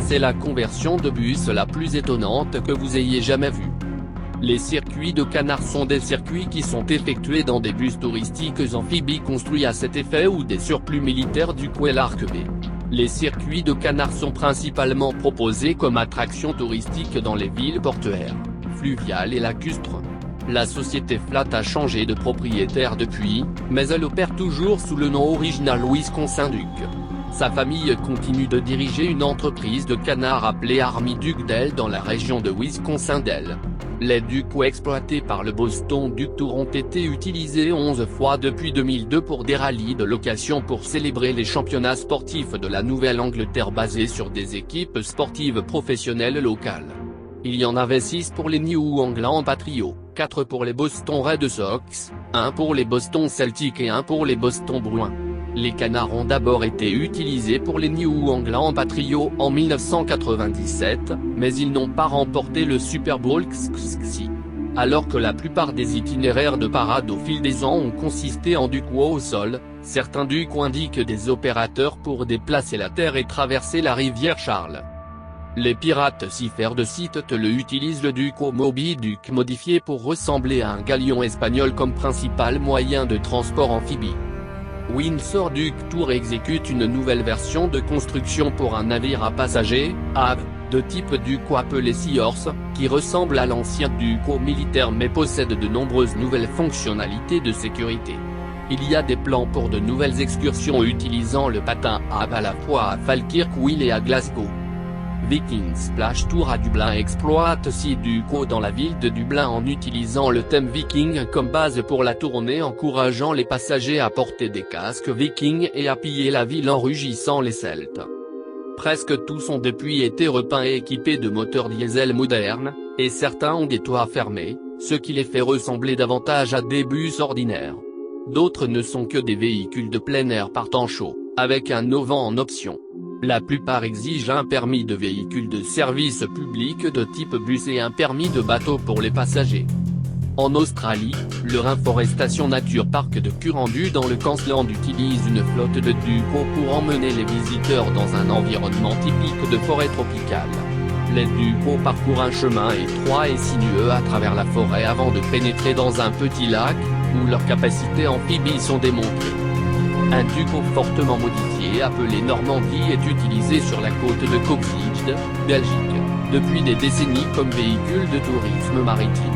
c'est la conversion de bus la plus étonnante que vous ayez jamais vue. Les circuits de canards sont des circuits qui sont effectués dans des bus touristiques amphibies construits à cet effet ou des surplus militaires du Quai-Larc B. Les circuits de canards sont principalement proposés comme attraction touristique dans les villes portuaires, fluviales et lacustres. La société Flat a changé de propriétaire depuis, mais elle opère toujours sous le nom original Wisconsin Duck. Sa famille continue de diriger une entreprise de canards appelée Army Duckdale dans la région de Wisconsin-Dells. Les ducs exploités par le Boston Duck Tour ont été utilisés 11 fois depuis 2002 pour des rallyes de location pour célébrer les championnats sportifs de la Nouvelle-Angleterre basés sur des équipes sportives professionnelles locales. Il y en avait 6 pour les New England Patriots, 4 pour les Boston Red Sox, 1 pour les Boston Celtics et 1 pour les Boston Bruins. Les canards ont d'abord été utilisés pour les New England Patriots en 1997, mais ils n'ont pas remporté le Super Bowl XXI. Alors que la plupart des itinéraires de parade au fil des ans ont consisté en ducs au sol, certains ducs indiquent des opérateurs pour déplacer la terre et traverser la rivière Charles. Les pirates Cipher de Seattle utilisent le duc au Moby Duck modifié pour ressembler à un galion espagnol comme principal moyen de transport amphibie. Windsor Duck Tour exécute une nouvelle version de construction pour un navire à passagers, Ave, de type Duco appelé Seahorse, qui ressemble à l'ancien Duco militaire mais possède de nombreuses nouvelles fonctionnalités de sécurité. Il y a des plans pour de nouvelles excursions utilisant le patin Ave à la fois à Falkirk et à Glasgow. Viking Splash Tour à Dublin exploite 6 ducos dans la ville de Dublin en utilisant le thème Viking comme base pour la tournée, encourageant les passagers à porter des casques Viking et à piller la ville en rugissant les Celtes. Presque tous ont depuis été repeints et équipés de moteurs diesel modernes, et certains ont des toits fermés, ce qui les fait ressembler davantage à des bus ordinaires. D'autres ne sont que des véhicules de plein air par temps chaud, avec un auvent en option. La plupart exigent un permis de véhicule de service public de type bus et un permis de bateau pour les passagers. En Australie, le Rainforestation Nature Park de Currandu dans le Queensland utilise une flotte de ducos pour emmener les visiteurs dans un environnement typique de forêt tropicale. Les ducos parcourent un chemin étroit et sinueux à travers la forêt avant de pénétrer dans un petit lac, où leurs capacités amphibies sont démontrées. Un duco fortement modifié appelé Normandie est utilisé sur la côte de Coxyde, Belgique, depuis des décennies comme véhicule de tourisme maritime.